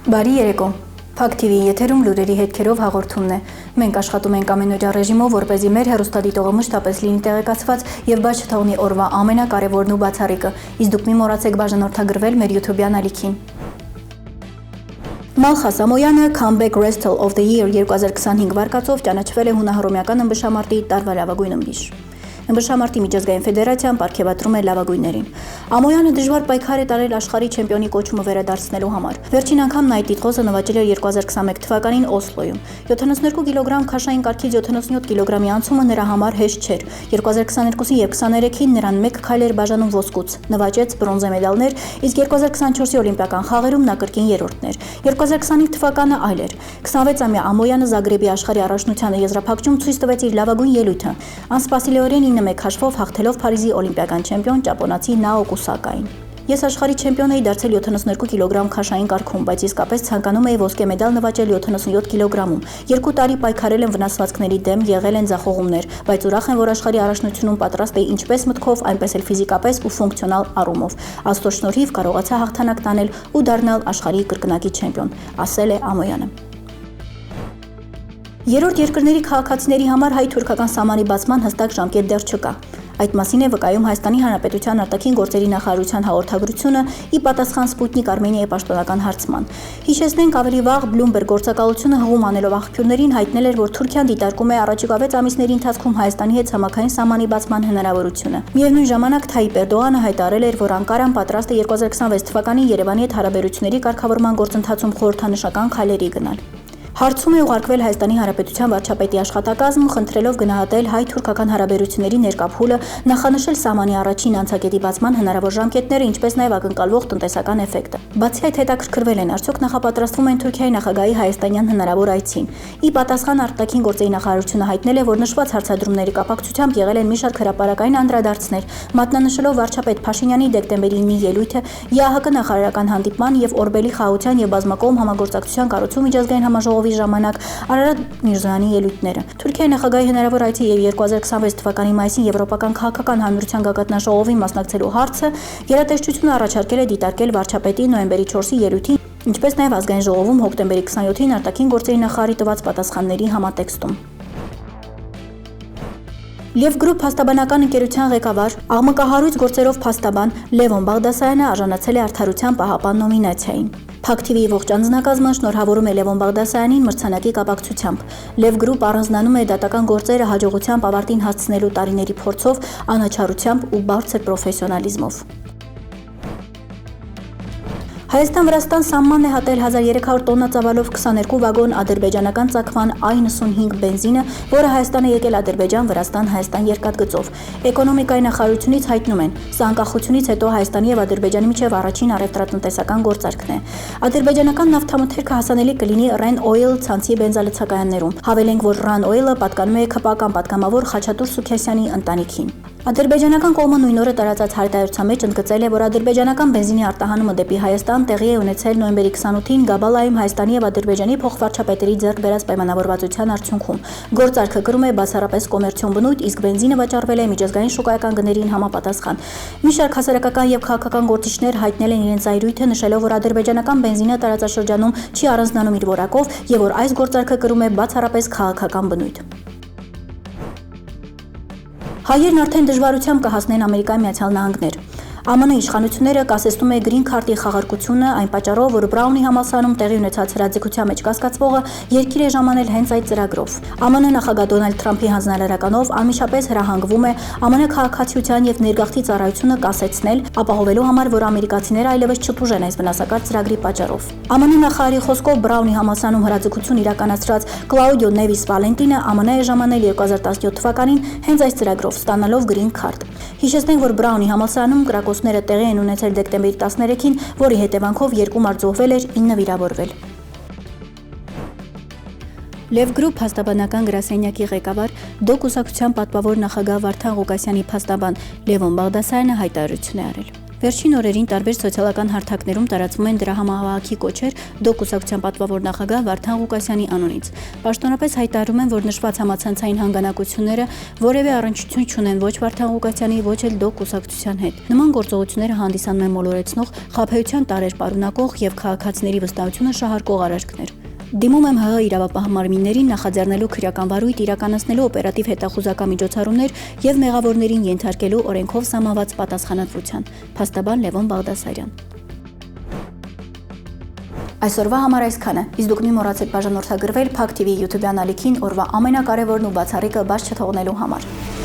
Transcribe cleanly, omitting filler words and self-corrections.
Բարի երեկո։ Փակ TV եթերում լուրերի հետքերով հաղորդումն է։ Մենք աշխատում ենք ամենօրյա ռեժիմով, որպեսզի մեր հեռուստադիտողը մշտապես լինի տեղեկացված եւ բաց չթողնի օրվա ամենակարևորն ու բացառիկը։ Իսկ դուք մի մոռացեք բաժանորդագրվել մեր YouTube-յան ալիքին։ Մալխաս Ամոյանը Comeback Wrestler of the Year 2025 վարկածով ճանաչվել է հունահռոմեական ըմբշամարտի տարվա լավագույն ըմբիշ։ Ըմբշամարտի միջազգային ֆեդերացիան պարգևատրում է լավագույններին։ Ամոյանը դժվար պայքար է տարել աշխարհի չեմպիոնի կոչումը վերադարձնելու համար։ Վերջին անգամ նա այդ տիտղոսը նվաճել էր 2021 թվականին Օսլոյում։ 72 կիլոգրամ քաշային կարգից 77 կիլոգրամի անցումը նրա համար հեշտ չէր։ 2022-ի եւ 23-ին նրան 1 քայլ էր բաժանում ոսկուց, նվաճեց բրոնզե մեդալներ, իսկ 2024-ի օլիմպիական խաղերում նա կրկին երրորդն էր։ 2025 թվականը այլ էր։ 26-ամյա Ամոյանը Զագրեբի աշխարհի առաջնությանը եզրափակում ցույց տվեց իր լավագույն ելույթը։ Անսպասելիորեն 9-1 հաշվով հաղթելով Փարիզի օլիմպիական չեմպիոն ճապոնացի Նաոկի Սակային։ Ես աշխարհի չեմպիոն էի դարձել 72 կիլոգրամ քաշային կարգում, բայց իսկապես ցանկանում էի ոսկե մեդալ նվաճել 77 կիլոգրամում։ 2 տարի պայքարել եմ վնասվածքների դեմ, եղել են ձախողումներ, բայց ուրախ եմ, որ աշխարհի առաջնությունում պատրաստ էի ինչպես մտքով, այնպես էլ ֆիզիկապես ու ֆունկցիոնալ առումով։ Աստծո շնորհիվ կարողացա հաղթանակ տանել ու դառնալ աշխարհի կրկնակի չեմպիոն, ասել է Ամոյանը։ Երրորդ երկրների քաղաքացիների համար հայ-թուրքական սահմանի բացման հստակ ժամկետ դեռ չկա։ Այդ մասին է վկայում Հայաստանի Հանրապետության արտաքին գործերի նախարարության հաղորդագրությունը ի պատասխան Սպուտնիկ Արմենիայի պաշտոնական հարցման։ Հիշեցնենք, ավելի վաղ Bloomberg գործակալությունը հղում անելով աղբյուրներին հայտնել էր, որ Թուրքիան դիտարկում է առաջիկա 6 ամիսների ընթացքում Հայաստանի հետ ցամաքային սահմանի բացման հնարավորությունը։ Միևնույն ժամանակ Թայիպ Էրդողանը հայտարարել էր, որ Անկարան պատրաստ է 2026 թվականին Երևանի հետ հարաբերությունների կարգավորման գործընթացում խորհրդանշական քայլերի գնալ։ Հարցում է ուղարկվել Հայաստանի Հանրապետության վարչապետի աշխատակազմ, խնդրելով գնահատել հայ-թուրքական հարաբերությունների ներկա փուլը, նախանշել սահմանի առաջին անցակետի բացման հնարավոր ժամկետները, ինչպես նաև ակնկալվող տնտեսական էֆեկտը։ Բացի այդ, հետաքրքրվել են, արդյոք նախապատրաստվում են Թուրքիայի նախագահի հայաստանյան հնարավոր այցին։ Ի պատասխան արտաքին գործերի նախարարությունը հայտնել է, որ նշված հարցադրումների կապակցությամբ եղել են մի շարք հրապարակային անդրադարձներ, մատնանշելով վարչապետ Փաշինյանի դեկտեմբերի 9-ի ելույթը, ԵԱՀԿ նախարարական հանդիպման եւ Օրբելի խաղաղության եւ բազմակողմ համագործակցության կառուցում միջազգային համաժողովի ժամանակ Արարատ Միրզոյանի ելույթները։ Թուրքիայի նախագահի հնարավոր այցի եւ 2026 թվականի մայիսին Եվրոպական քաղաքական հանրության գագաթնաժողովին մասնակցելու հարցը գերատեսչությունը առաջարկել է դիտարկել վարչապետի նոյեմբերի 4-ի ելույթին, ինչպես նաև ազգային ժողովում հոկտեմբերի 27-ին արտաքին գործերի նախարարի տված պատասխանների համատեքստում։ Լև գրուպ փաստաբանական ընկերության ղեկավար, աղմկահարույց գործերով փաստաբան Լևոն Բաղդասարյանը արժանացել է Արդարության պահապան նոմինացիային։ Փակ TV-ի ողջ անձնակազմը շնորհավորում է Լևոն Բաղդասարյանին մրցանակի կապակցությամբ։ Լև գրուպ առանձնանում է դատական գործերը հաջողությամբ ավարտին հասցնելու տարիների փորձով, անաչառությամբ ու բարձր պրոֆեսիոնալիզմով։ Հայաստան-Վրաստան սահմանն է հատել 1300 տոննա ծավալով 22 վագոն ադրբեջանական ծագման I-95 բենզինը, որը Հայաստան է եկել Ադրբեջան-Վրաստան-Հայաստան երկաթգծով։ Էկոնոմիկայի նախարարությունից հայտնում են, սա անկախությունից հետո Հայաստանի եւ Ադրբեջանի միջև առաջին առևտրատնտեսական գործարքն է։ Ադրբեջանական նավթամթերքը հասանելի կլինի Ren Oil ցանցի բենզալցակայաններում։ Հավելենք, որ Ran Oil-ը պատկանում է ԿՊ-ական պատգամավոր Խաչատուր Սուքեսյանի ընտանիքին։ Ադրբեջանական կողմը նույն օրը տարածած հայտարարության մեջ ընդգծել է, որ ադրբեջանական բենզինի արտահանումը դեպի Հայաստան տեղի է ունեցել նոյեմբերի 28-ին Գաբալայում Հայաստանի եւ Ադրբեջանի փոխվարչապետերի ձեռք բերած պայմանավորվածության արդյունքում։ Գործարքը կրում է բացառապես կոմերցիոն բնույթ, իսկ բենզինը վաճառվել է միջազգային շուկայական գներին համապատասխան։ Մի շարք հասարակական եւ քաղաքական գործիչներ հայտնել են իրենց զայրույթը, նշելով, որ ադրբեջանական բենզինը տարածաշրջանում չի առանձնանում իր որակով եւ որ այս գործարքը կրում է բացառապես քաղաքական բնույթ։ Հայերն արդեն դժվարությամբ կհասնեն Ամերիկայի Միացյալ Նահանգներ։ ԱՄՆ իշխանությունները կասեցնում է գրին քարտի խաղարկությունը այն պատճառով, որ Բրաունի համալսարանում տեղի ունեցած հրաձգության մեջ կասկածվողը երկիր է ժամանել հենց այդ ծրագրով։ ԱՄՆ նախագահ Դոնալդ Թրամփի հանձնարարականով անմիջապես հրահանգվում է ԱՄՆ քաղաքացիության եւ ներգաղթի ծառայությունը կասեցնել, ապահովելու համար, որ ամերիկացիները այլևս չտուժեն այս վնասակար ծրագրի պատճառով։ ԱՄՆ նախարարի խոսքով Բրաունի համալսարանում հրաձգություն իրականացրած Կլաուդիո Նևիս Վալենտինը ԱՄՆ է ժամանել 2017 թվականին հենց այս ծրագրով ստանալով գրին քարտ։ Հիշեցնենք, որ Բրաունի համալսարանում կրակոցները տեղի են ունեցել դեկտեմբերի 13-ին, որի հետևանքով 2 մարդ զոհվել էր, 9 վիրավորվել։ Լև գրուպ փաստաբանական գրասենյակի ղեկավար ԴՕԿ կուսակցության պատվավոր նախագահ Վարդան Ղուկասյանի փաստաբան Լևոն Բաղդասարյանը հայտարարություն է արել։ Վերջին օրերին տարբեր սոցիալական հարթակներում տարածվում են դրա համահավաքի կոչեր ԴՕԿ կուսակցության պատվավոր նախագահ Վարդան Ղուկասյանի անունից։ Պաշտոնապես հայտարարում են, որ նշված համացանցային հանգանակությունները որևէ առնչություն չունեն ոչ Վարդան Ղուկասյանի, ոչ էլ ԴՕԿ կուսակցության հետ։ Նման գործողությունները հանդիսանում են մոլորեցնող, խաբեության տարրեր պարունակող եւ քաղաքացիների վստահությունը շահարկող արարքներ։ Դիմում եմ ՀՀ իրավապահ մարմիններին նախաձեռնելու քրեական վարույթ իրականացնելու օպերատիվ հետախուզական միջոցառումներ եւ մեղավորներին ենթարկելու օրենքով սահմանված պատասխանատվության։ Փաստաբան Լևոն Բաղդասարյան։ Այսօրվա համար այսքանը։ Իսկ դուք մի մոռացեք բաժանորդագրվել Փակ TV YouTube-յան ալիքին օրվա ամենակարևորն ու բացառիկը բաց չթողնելու համար։